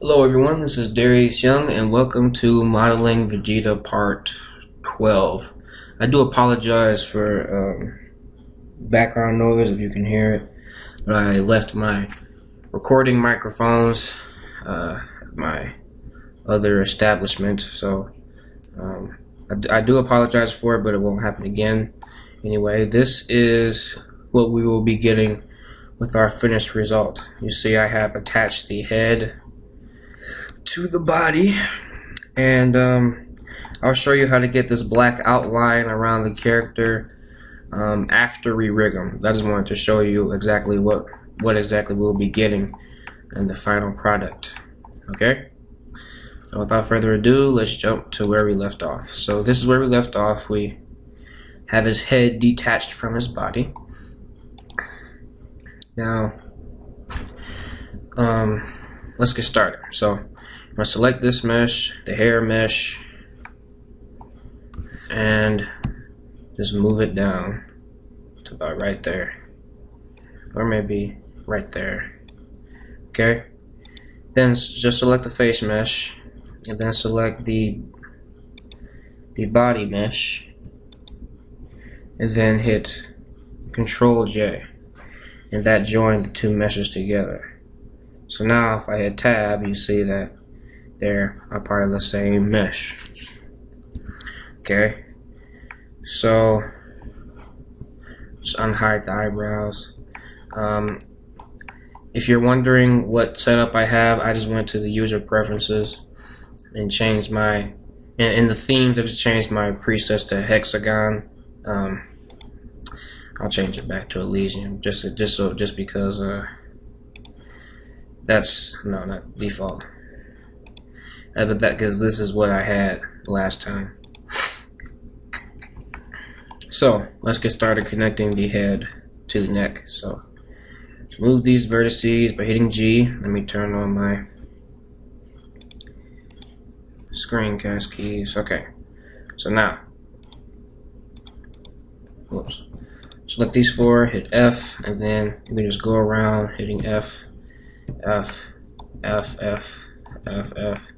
Hello everyone, this is Darius Young and welcome to Modeling Vegeta Part 12. I do apologize for background noise if you can hear it, but I left my recording microphones at my other establishment, so I do apologize for it, but it won't happen again. Anyway, this is what we will be getting with our finished result. You see I have attached the head to the body, and I'll show you how to get this black outline around the character after we rig them. I just wanted to show you exactly what exactly we'll be getting in the final product. Okay, so without further ado, let's jump to where we left off. So this is where we left off. We have his head detached from his body. Now let's get started. So I'm going to select this mesh, the hair mesh, and just move it down to about right there, or maybe right there. Okay, then just select the face mesh, and then select the body mesh, and then hit Control J, and that joined the two meshes together. So now if I hit tab, you see that they are part of the same mesh. Okay, so just unhide the eyebrows. If you're wondering what setup I have, I just went to the user preferences and changed my in the themes. I just changed my presets to hexagon. I'll change it back to Elysium just because that's not default. But because this is what I had last time. So let's get started connecting the head to the neck. So move these vertices by hitting G. Let me turn on my screencast keys. Okay, so now select these four, hit F, and then you can just go around hitting F, F, F, F, F, F,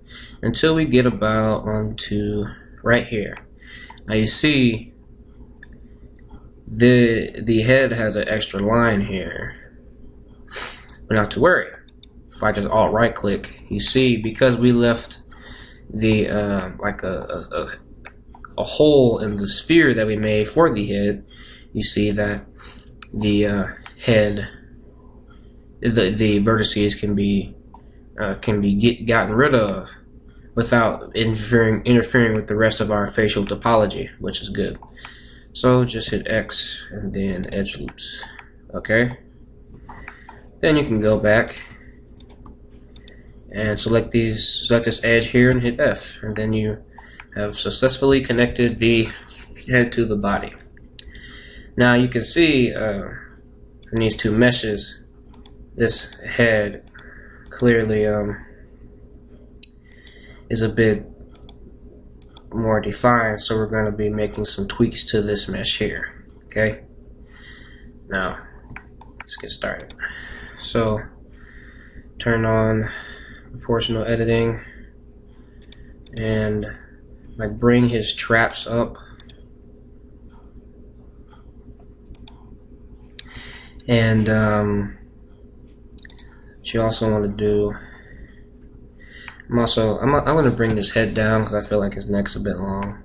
until we get about onto right here. Now you see the head has an extra line here, but not to worry. If I just alt right click, you see because we left the like a hole in the sphere that we made for the head, you see that the head, the vertices can be gotten rid of without interfering with the rest of our facial topology, which is good. So just hit X and then edge loops. Okay, then you can go back and select this edge here and hit F, and then you have successfully connected the head to the body. Now you can see from these two meshes, this head clearly is a bit more defined, so we're going to be making some tweaks to this mesh here. Okay, now let's get started. So turn on proportional editing and like bring his traps up, and what you also want to do, I'm going to bring this head down because I feel like his neck's a bit long.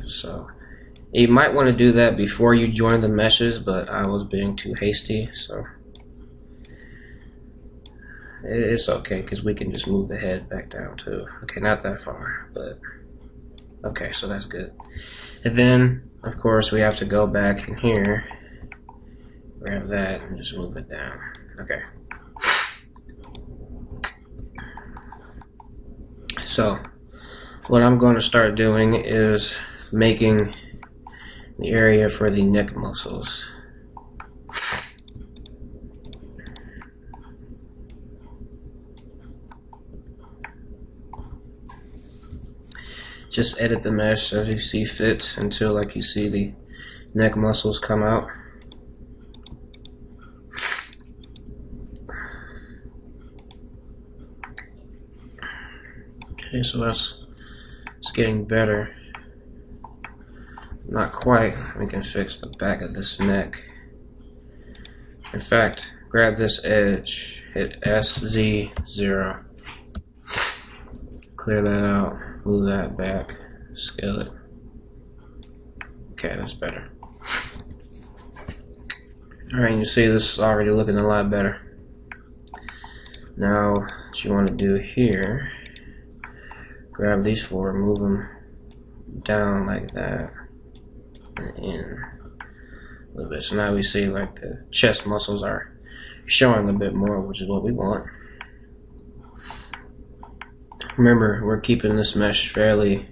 So you might want to do that before you join the meshes, but I was being too hasty, so it's okay because we can just move the head back down too. Okay, not that far, but okay, so that's good. And then of course we have to go back in here, grab that, and just move it down. Okay. So what I'm going to start doing is making the area for the neck muscles. Just edit the mesh as you see fit until like you see the neck muscles come out. Okay, so it's getting better. Not quite. We can fix the back of this neck. In fact, grab this edge, hit SZ0. Clear that out, move that back, scale it. Okay, that's better. Alright, you see this is already looking a lot better. Now, what you want to do here, grab these four, move them down like that, and in a little bit. So now we see like the chest muscles are showing a bit more, which is what we want. Remember, we're keeping this mesh fairly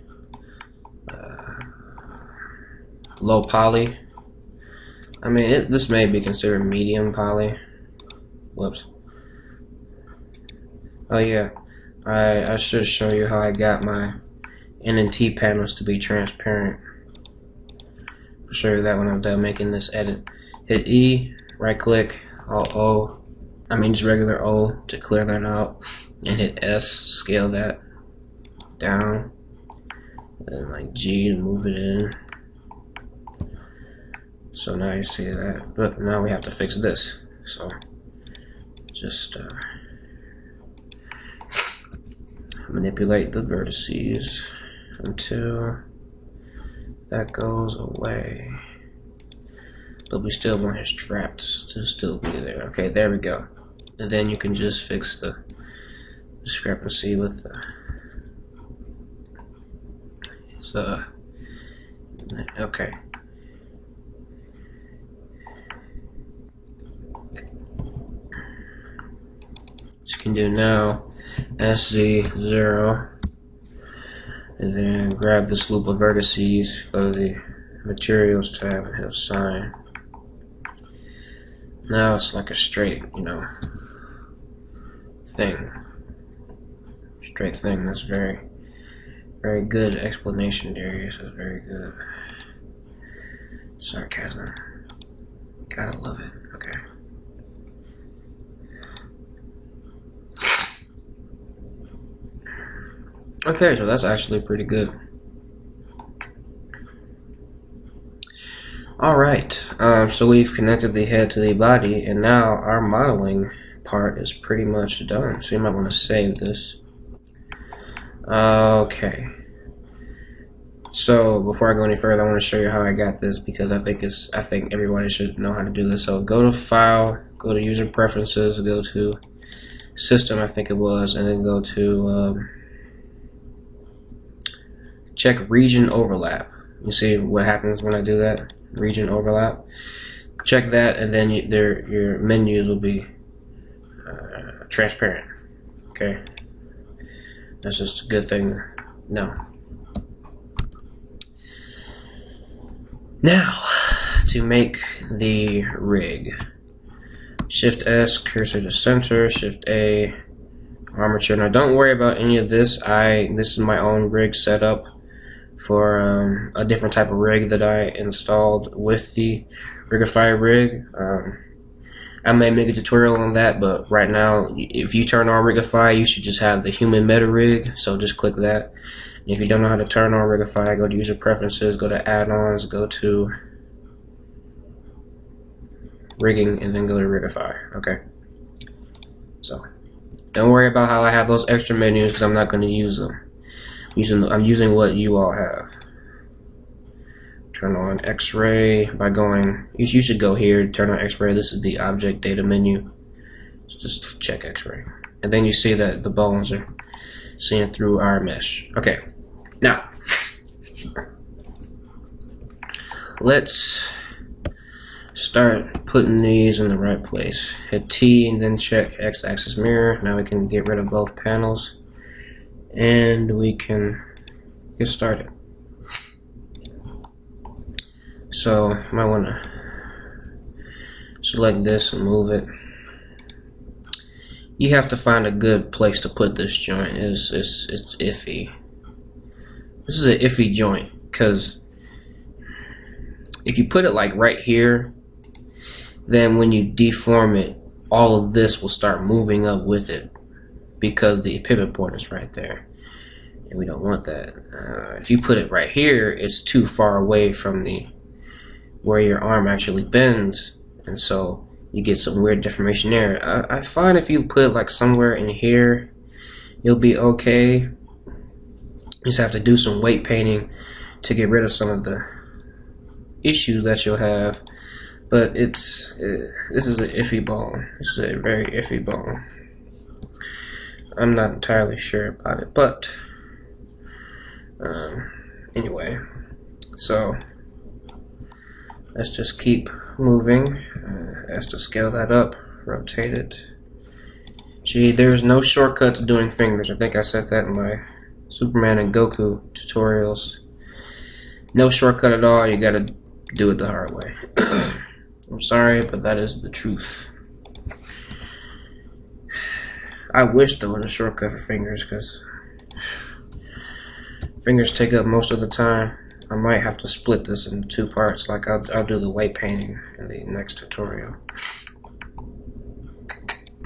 low poly. I mean, this may be considered medium poly. Whoops. Oh yeah, I should show you how I got my N and T panels to be transparent. I'll show you that when I'm done making this edit. Hit E, right click, just regular O to clear that out, and hit S, scale that down, and like G to move it in. So now you see that, but now we have to fix this. So just manipulate the vertices until that goes away. But we still want his traps to still be there. Okay, there we go. And then you can just fix the discrepancy with the okay. What you can do now, SZ0, and then grab this loop of vertices, go to the materials tab and hit assign. Now it's like a straight, thing. Straight thing. That's very, very good explanation, Darius. That's very good. Sarcasm. Gotta love it. Okay. Okay, so that's actually pretty good. Alright, so we've connected the head to the body, and now our modeling part is pretty much done. So you might want to save this. Okay. So before I go any further, I want to show you how I got this, because I think everybody should know how to do this. So go to File, go to User Preferences, go to System, I think it was, and then go to check Region Overlap. You see what happens when I do that? Region Overlap. Check that, and then your menus will be transparent. Okay, that's just a good thing. Now to make the rig, Shift S, cursor to center, Shift A, armature. Now don't worry about any of this. This is my own rig setup for a different type of rig that I installed with the Rigify rig. I may make a tutorial on that, but right now, if you turn on Rigify, you should just have the human meta rig, so just click that. And if you don't know how to turn on Rigify, go to User Preferences, go to Add-ons, go to Rigging, and then go to Rigify. Okay. So don't worry about how I have those extra menus, because I'm not going to use them. I'm using what you all have. Turn on X-ray by going. You should go here. Turn on X-ray. This is the object data menu. So just check X-ray, and then you see that the bones are seeing through our mesh. Okay. Now let's start putting these in the right place. Hit T and then check X-axis mirror. Now we can get rid of both panels, and we can get started. So you might want to select this and move it. You have to find a good place to put this joint. It's iffy. This is an iffy joint, because if you put it like right here, then when you deform it, all of this will start moving up with it, because the pivot point is right there. and we don't want that. If you put it right here, it's too far away from where your arm actually bends, and so you get some weird deformation there. I find if you put it like somewhere in here, you'll be okay. You just have to do some weight painting to get rid of some of the issues that you'll have. But this is an iffy bone. This is a very iffy bone. I'm not entirely sure about it, but anyway, so let's just keep moving. As to scale that up, rotate it. Gee, there is no shortcut to doing fingers. I think I said that in my Superman and Goku tutorials. No shortcut at all. You gotta do it the hard way. I'm sorry, but that is the truth. I wish there was a shortcut for fingers, because fingers take up most of the time. I might have to split this into 2 parts. Like I'll do the weight painting in the next tutorial.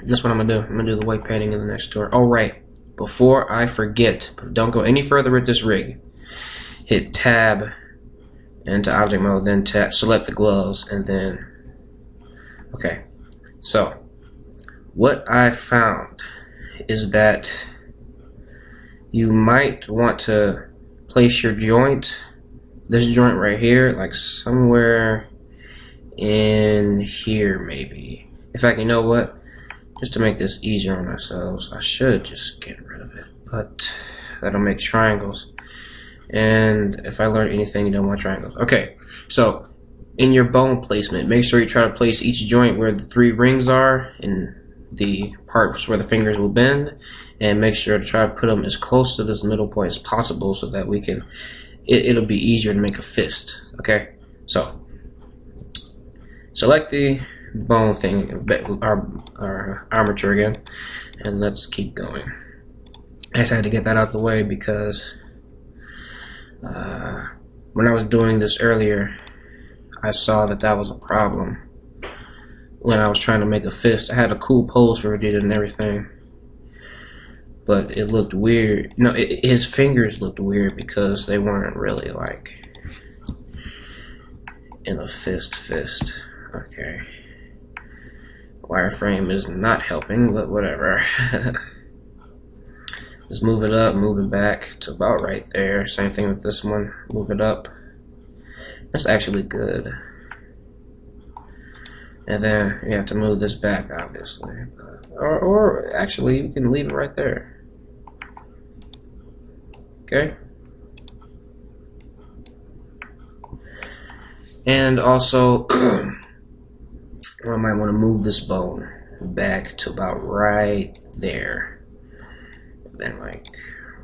That's what I'm gonna do. I'm gonna do the weight painting in the next tutorial. Oh right, before I forget, don't go any further with this rig. Hit Tab into object mode, then select the gloves, and then okay. So what I found is that you might want to place your joint, this joint right here, like somewhere in here maybe. In fact, you know what? Just to make this easier on ourselves, I should just get rid of it, but that'll make triangles. And if I learned anything, you don't want triangles. Okay, so in your bone placement, make sure you try to place each joint where the 3 rings are in the parts where the fingers will bend, and make sure to try to put them as close to this middle point as possible so that we can, it'll be easier to make a fist. Okay, so select the bone thing, our armature again, and let's keep going. I just had to get that out of the way because when I was doing this earlier, I saw that was a problem. When I was trying to make a fist, I had a cool pose for Vegeta and everything, but it looked weird. No, his fingers looked weird because they weren't really like in a fist. Okay, wireframe is not helping, but whatever. Just move it up, move it back to about right there. Same thing with this one. Move it up. That's actually good. And then you have to move this back, obviously. Or actually, you can leave it right there. Okay? And also, I might want to move this bone back to about right there. And then like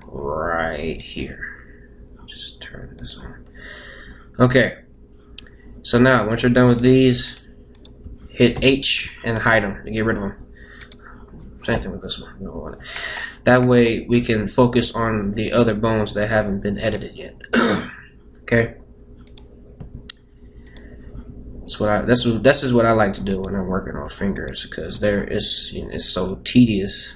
right here. Just turn this on. Okay. So now, once you're done with these, hit H and hide them to get rid of them. Same thing with this one. We don't want it. That way we can focus on the other bones that haven't been edited yet. Okay. This is what I like to do when I'm working on fingers, because it's so tedious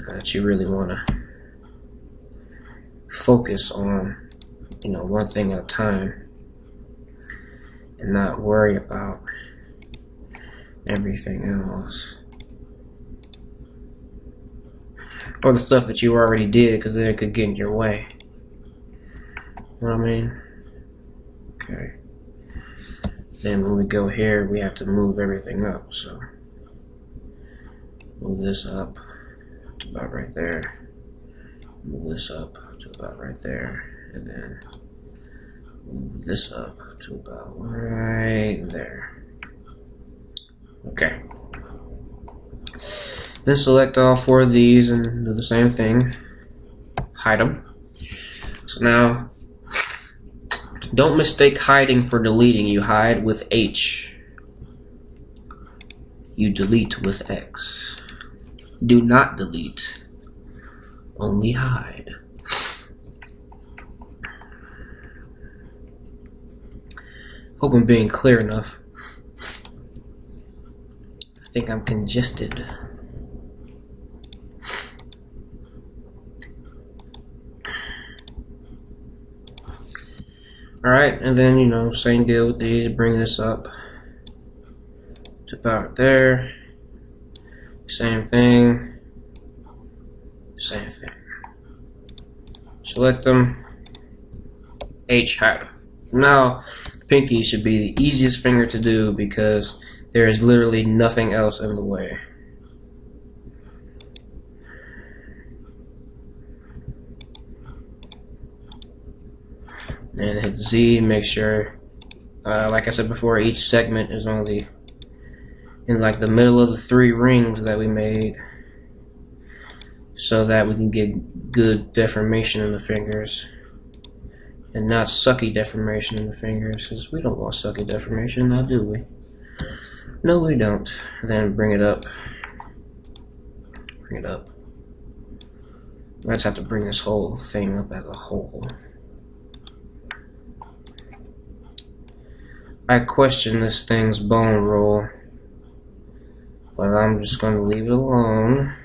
that you really want to focus on one thing at a time and not worry about everything else, or the stuff that you already did, because then it could get in your way. You know what I mean? Okay. Then when we go here, we have to move everything up. So move this up to about right there. Move this up to about right there, and then move this up to about right there. Okay. Then select all 4 of these and do the same thing. Hide them. So now, don't mistake hiding for deleting. You hide with H. You delete with X. Do not delete. Only hide. Hope I'm being clear enough. I think I'm congested. Alright, and then, you know, same deal with these. Bring this up to about there. Same thing. Same thing. Select them. H hide them. Now, pinky should be the easiest finger to do because there is literally nothing else in the way. And hit Z, make sure, like I said before, each segment is only in like the middle of the 3 rings that we made, so that we can get good deformation in the fingers and not sucky deformation in the fingers, because we don't want sucky deformation, now do we? No, we don't. Then bring it up. Bring it up. I just have to bring this whole thing up as a whole. I question this thing's bone roll, but I'm just going to leave it alone.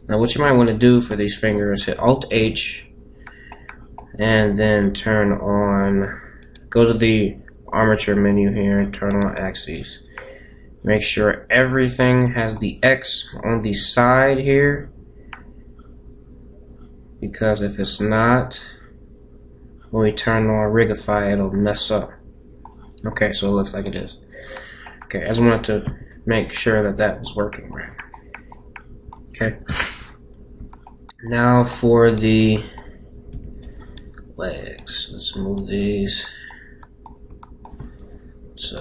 Now what you might want to do for these fingers, hit Alt-H, and then turn on, go to the armature menu here and turn on axes. Make sure everything has the X on the side here, because if it's not, when we turn on Rigify, it'll mess up. Okay, so it looks like it is. Okay, I just wanted to make sure that that was working right. Okay. Now for the legs. Let's move these. It's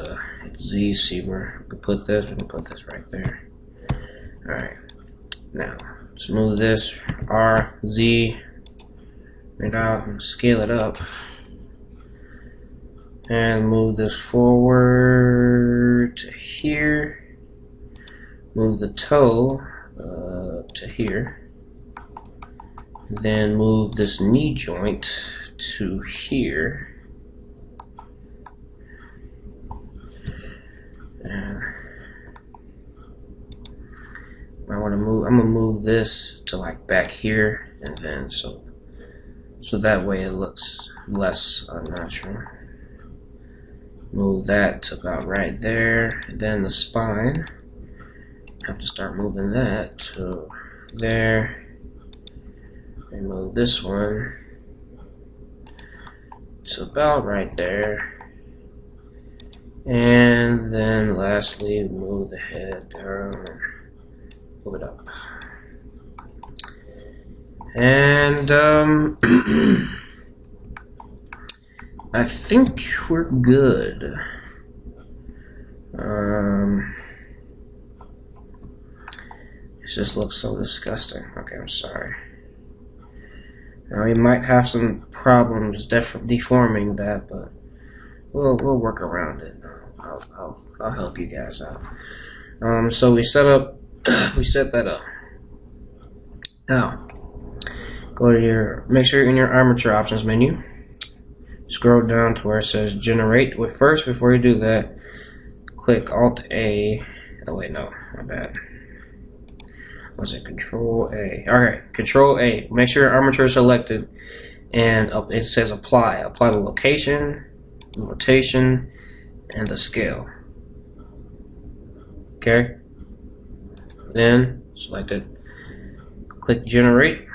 Z, see where we can put this. We can put this right there. Alright. Now, let's move this. R, Z, right out and scale it up. And move this forward to here. Move the toe to here. Then move this knee joint to here. And I want to move. I'm gonna move this to like back here, and then so that way it looks less unnatural. Move that to about right there, and then the spine. Have to start moving that to there. And move this one to about right there. And then lastly, move the head down, move it up. And I think we're good. It just looks so disgusting. Okay, I'm sorry. Now we might have some problems deforming that, but we'll work around it. I'll help you guys out. So we set that up. Now go to make sure you're in your armature options menu. Scroll down to where it says generate. First, before you do that, click Alt A. Oh wait, no, my bad. Was it Control A? Alright, Control A. Make sure your armature is selected, and it says apply. Apply the location, the rotation, and the scale. Okay. Then select it. Click generate.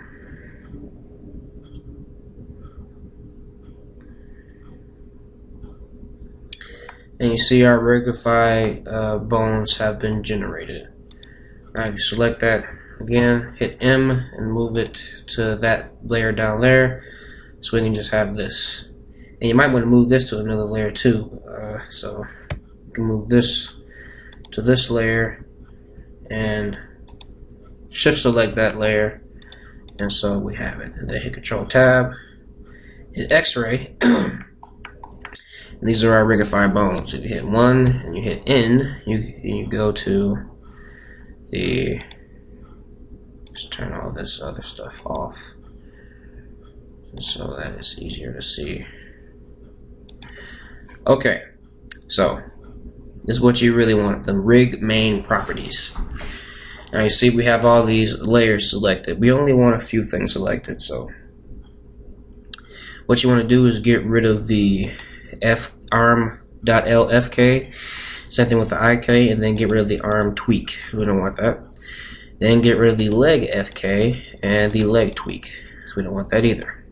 And you see our Rigify bones have been generated. Alright, you select that again, hit M and move it to that layer down there, so we can just have this. And you might want to move this to another layer too. So you can move this to this layer and shift select that layer, and so we have it. And then hit Control Tab, hit X-ray. And these are our Rigify bones. If you hit 1 and you hit N, you go to the, just turn all this other stuff off so that it's easier to see. Okay, so this is what you really want, the rig main properties. Now you see we have all these layers selected. We only want a few things selected, so what you want to do is get rid of the arm.lfk, same thing with the IK, and then get rid of the arm tweak. We don't want that. Then get rid of the leg FK and the leg tweak. So we don't want that either.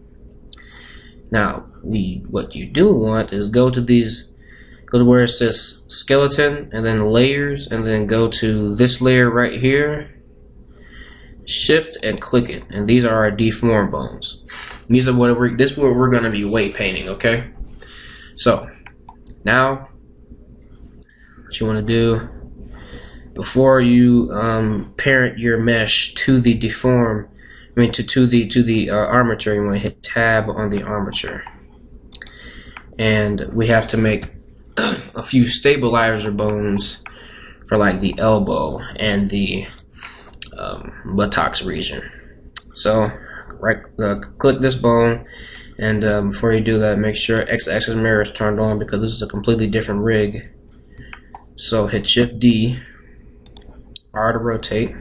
Now, what you do want is go to where it says skeleton and then layers, and then go to this layer right here, shift and click it, and these are our deformed bones. This is what we're going to be weight painting, okay? So now what you want to do, before you parent your mesh to the armature, you want to hit tab on the armature, and we have to make a few stabilizer bones for like the elbow and the buttocks region. So click this bone, and before you do that, make sure X-axis mirror is turned on because this is a completely different rig. So hit Shift D, R to rotate,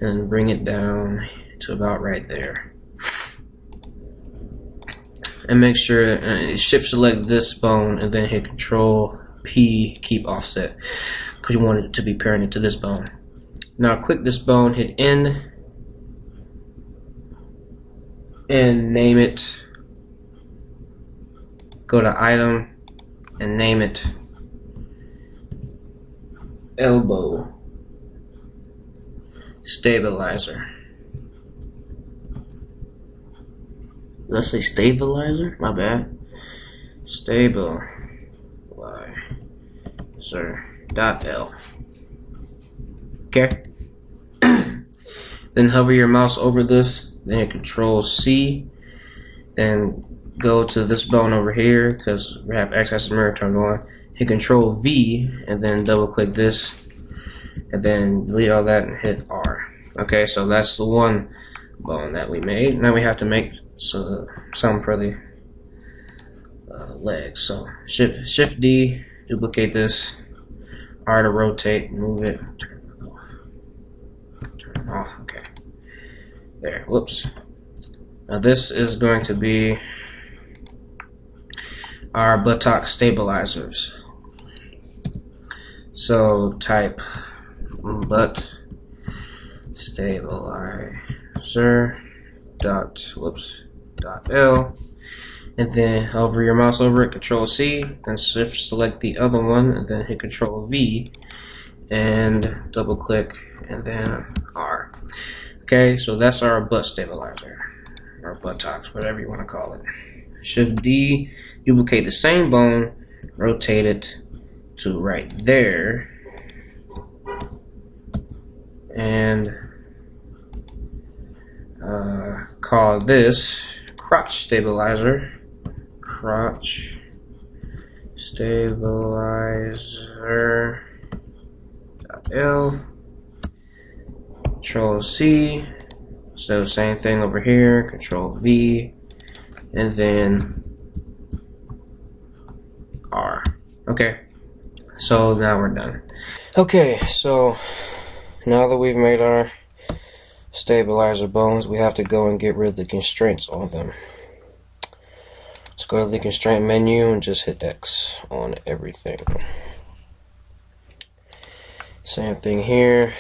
and bring it down to about right there. And make sure shift select this bone and then hit Control P, keep offset, because you want it to be parented to this bone. Now click this bone, hit N, and name it. Go to item and name it elbow stabilizer. Did I say stabilizer? My bad. Stabilizer.L. Okay. Then hover your mouse over this, then hit Control C, then go to this bone over here because we have X-axis mirror turned on. Hit Control V and then double click this, and then delete all that and hit R. Okay, so that's the one bone that we made. Now we have to make some for the legs. So Shift D, duplicate this, R to rotate, move it, turn it off. Okay, there. Whoops. Now this is going to be our buttock stabilizers. So type butt stabilizer dot L, and then hover your mouse over it, Control C, then shift select the other one, and then hit Control V and double click and then R. Okay, so that's our butt stabilizer, or buttocks, whatever you want to call it. Shift D, duplicate the same bone, rotate it to right there, and call this crotch stabilizer. Crotch stabilizer .L. Control C. So same thing over here. Control V, and then R. Okay. So now we're done. Okay, so now that we've made our stabilizer bones, we have to go and get rid of the constraints on them. Let's go to the constraint menu and just hit X on everything. Same thing here.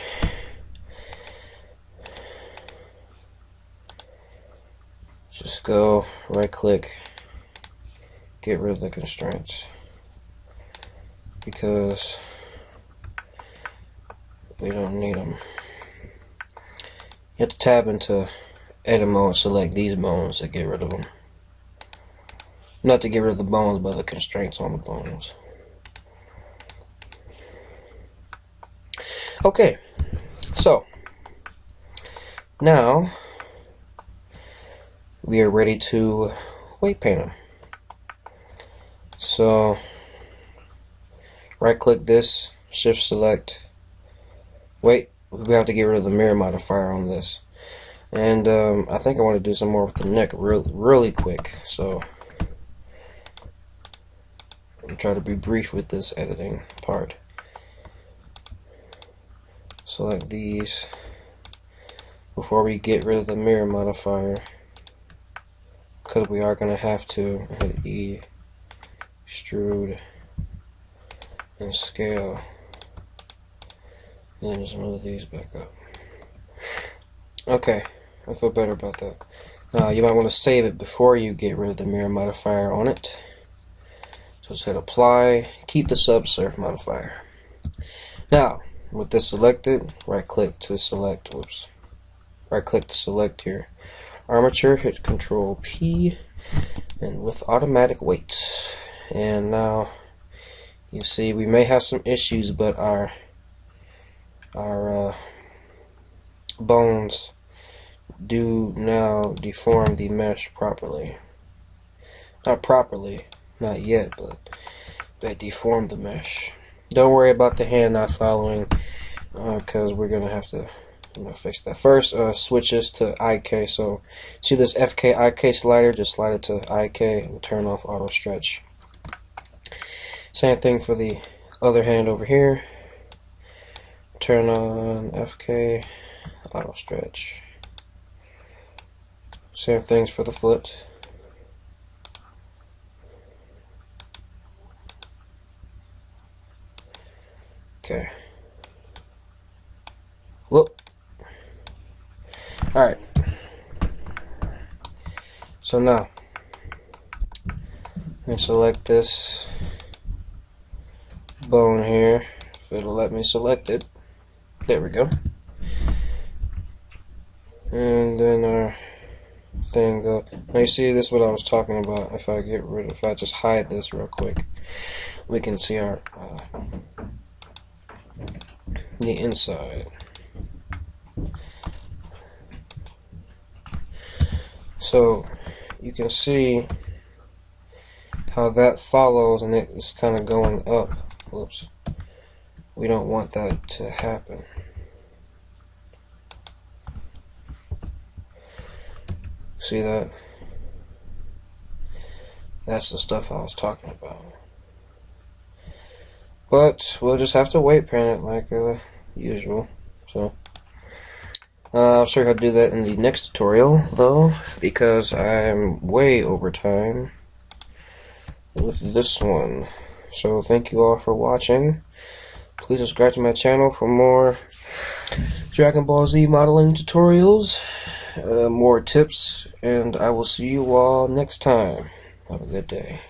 Just go right click, get rid of the constraints, because we don't need them. You have to tab into edit mode, select these bones to get rid of them. Not to get rid of the bones, but the constraints on the bones. Okay, so now we are ready to weight paint them. So right click this, shift select, we have to get rid of the mirror modifier on this, and I think I want to do some more with the neck really quick, so I'm trying to be brief with this editing part. Select these before we get rid of the mirror modifier, because we are going to have to hit E, extrude, and scale. And then just move these back up. Okay, I feel better about that. You might want to save it before you get rid of the mirror modifier on it. So just hit apply, keep the subsurf modifier. Now, with this selected, right click to select, right click to select your armature, hit Control P, and with automatic weights. And now you see we may have some issues, but our bones do now deform the mesh properly. Not properly, not yet, but they deformed the mesh. Don't worry about the hand not following, because we're gonna have to fix that. First, switch this to IK. So see this FK IK slider, just slide it to IK and turn off auto stretch. Same thing for the other hand over here. Turn on FK auto stretch. Same things for the foot. Okay. Whoop. Alright. So now, let me select this bone here. If it'll let me select it. There we go. And then our thing goes. Now you see, this is what I was talking about. If I just hide this real quick, we can see our the inside. So you can see how that follows, and it is kind of going up. Whoops. We don't want that to happen. See that? That's the stuff I was talking about. But we'll just have to weight pan it like usual. So I'll show you how to do that in the next tutorial, though, because I'm way over time with this one. So thank you all for watching. Please subscribe to my channel for more Dragon Ball Z modeling tutorials, more tips, and I will see you all next time. Have a good day.